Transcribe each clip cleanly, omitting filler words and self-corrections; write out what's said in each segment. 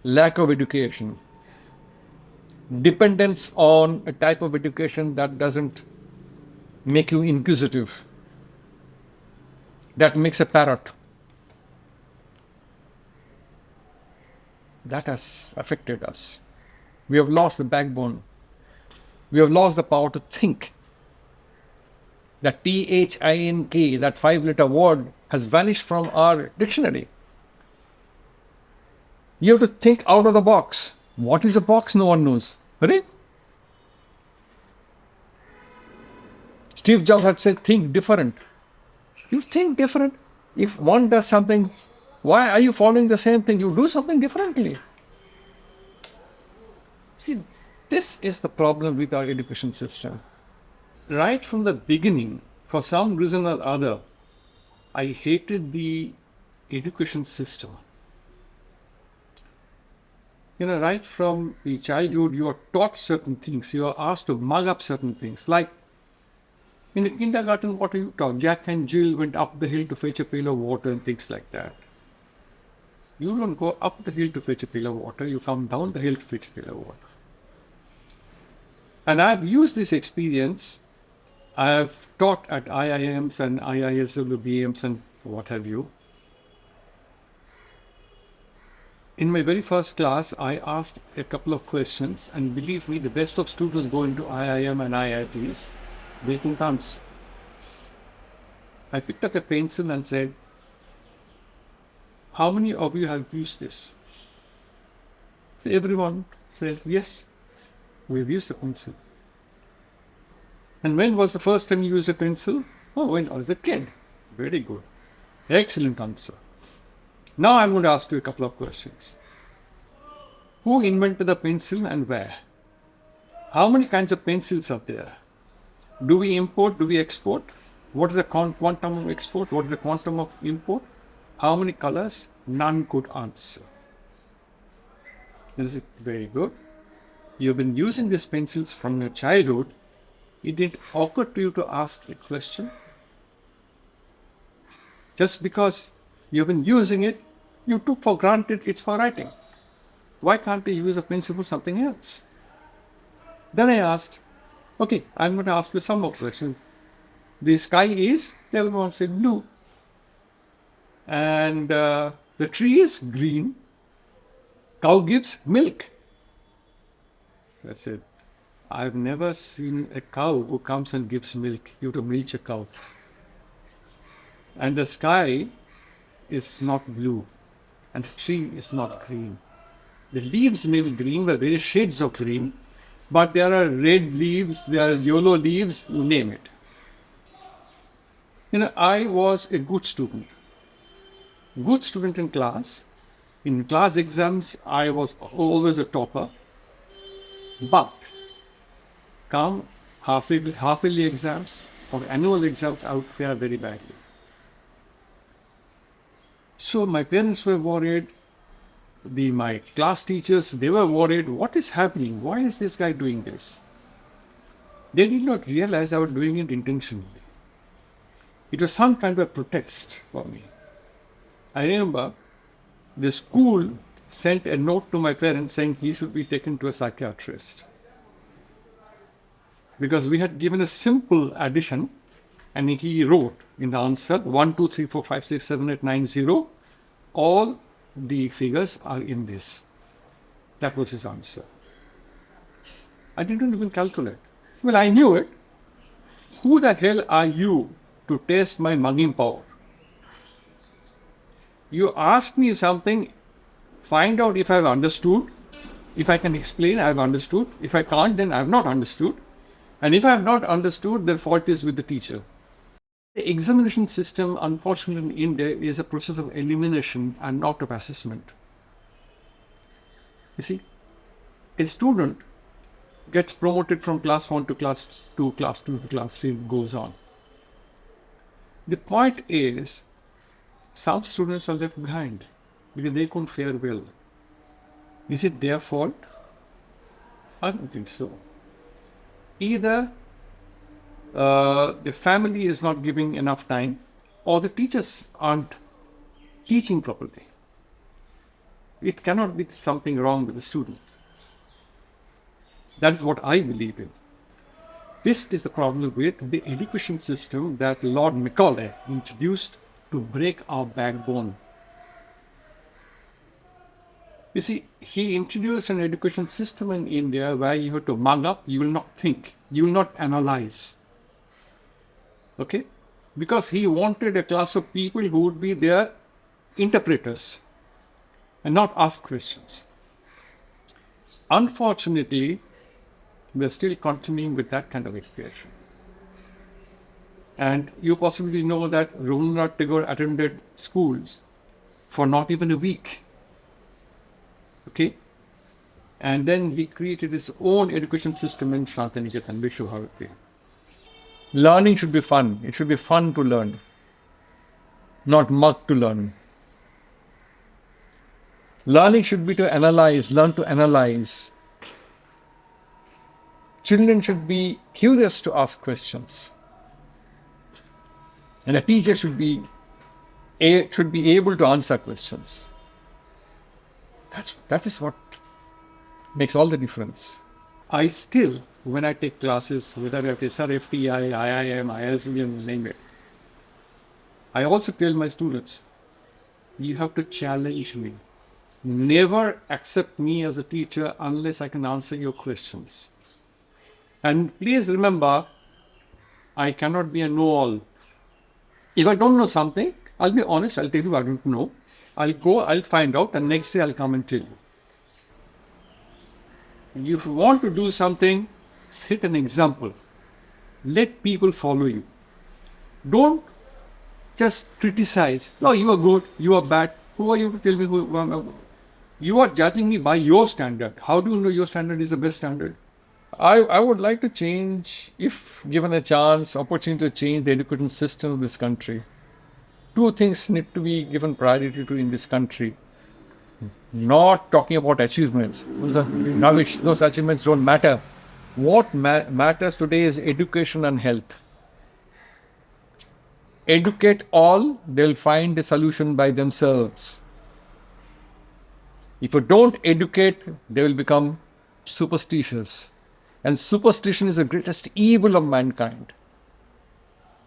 lack of education, dependence on a type of education that doesn't make you inquisitive, that makes a parrot. That has affected us. We have lost the backbone. We have lost the power to think. That THINK, that 5-letter word, has vanished from our dictionary. You have to think out of the box. What is a box? No one knows. Right? Steve Jobs had said, think different. You think different. If one does something, why are you following the same thing? You do something differently. See, this is the problem with our education system. Right from the beginning, for some reason or other, I hated the education system. Right from the childhood, you are taught certain things. You are asked to mug up certain things. Like in the kindergarten, what are you taught? Jack and Jill went up the hill to fetch a pail of water and things like that. You don't go up the hill to fetch a pail of water. You come down the hill to fetch a pail of water. And I've used this experience. I've taught at IIMs and IISWBMs and what have you. In my very first class, I asked a couple of questions, and believe me, the best of students go into IIM and IITs. They can answer. I picked up a pencil and said, how many of you have used this? So everyone said, yes, we've used a pencil. And when was the first time you used a pencil? Oh, when I was a kid. Very good. Excellent answer. Now I'm going to ask you a couple of questions. Who invented the pencil and where? How many kinds of pencils are there? Do we import? Do we export? What is the quantum of export? What is the quantum of import? How many colors? None could answer. This is very good. You've been using these pencils from your childhood. It didn't occur to you to ask a question. Just because you've been using it, you took for granted it's for writing. Why can't we use a pencil for something else? Then I asked, okay, I'm going to ask you some more questions. The sky is, everyone said blue. And the tree is green. Cow gives milk. I said, I've never seen a cow who comes and gives milk. You have to milk a cow. And the sky is not blue. And the tree is not green. The leaves may be green, but various shades of green. But there are red leaves, there are yellow leaves, you name it. I was a good student. Good student in class. In class exams, I was always a topper. But come half-yearly exams or annual exams, I would fare very badly. So my parents were worried. My class teachers, they were worried. What is happening? Why is this guy doing this? They did not realize I was doing it intentionally. It was some kind of a protest for me. I remember the school sent a note to my parents saying he should be taken to a psychiatrist. Because we had given a simple addition, and he wrote in the answer 1, 2, 3, 4, 5, 6, 7, 8, 9, 0. All the figures are in this. That was his answer. I didn't even calculate. Well, I knew it. Who the hell are you to test my mugging power? You asked me something, find out if I've understood. If I can explain, I've understood. If I can't, then I've not understood. And if I've not understood, the fault is with the teacher. The examination system, unfortunately, in India is a process of elimination and not of assessment. You see, a student gets promoted from class 1 to class 2, class 2 to class 3, goes on. The point is, some students are left behind because they couldn't fare well. Is it their fault? I don't think so. Either the family is not giving enough time, or the teachers aren't teaching properly. it cannot be something wrong with the student. That is what I believe in. This is the problem with the education system that Lord Macaulay introduced to break our backbone. You see, he introduced an education system in India where you have to mug up, you will not think, you will not analyze. Okay? Because he wanted a class of people who would be their interpreters and not ask questions. Unfortunately, we are still continuing with that kind of education. And you possibly know that Rabindranath Tagore attended schools for not even a week. Okay? And then he created his own education system in Shantiniketan, Vishwabharati. Learning should be fun. It should be fun to learn, not mug to learn. Learning should be to analyze, learn to analyze. Children should be curious to ask questions. And a teacher should be able to answer questions. That is what makes all the difference. I still, when I take classes, whether it is FTII, IIM, ISBM, name it, I also tell my students, you have to challenge me. Never accept me as a teacher unless I can answer your questions. And please remember, I cannot be a know-all. If I don't know something, I'll be honest, I'll tell you I don't know. I'll go, I'll find out, and next day I'll come and tell you. If you want to do something, set an example. Let people follow you. Don't just criticize. No, you are good, you are bad. Who are you to tell me who? You are judging me by your standard. How do you know your standard is the best standard? I would like to change, if given a chance, opportunity to change the education system of this country. Two things need to be given priority to in this country. Not talking about achievements. Those are rubbish. Those achievements don't matter. What matters today is education and health. Educate all, they'll find a solution by themselves. If you don't educate, they will become superstitious. And superstition is the greatest evil of mankind.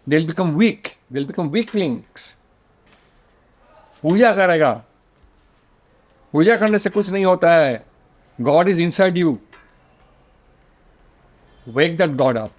They'll become weak. They'll become weaklings. पूजा करेगा. पूजा करने से कुछ नहीं होता है. God is inside you. Wake that God up.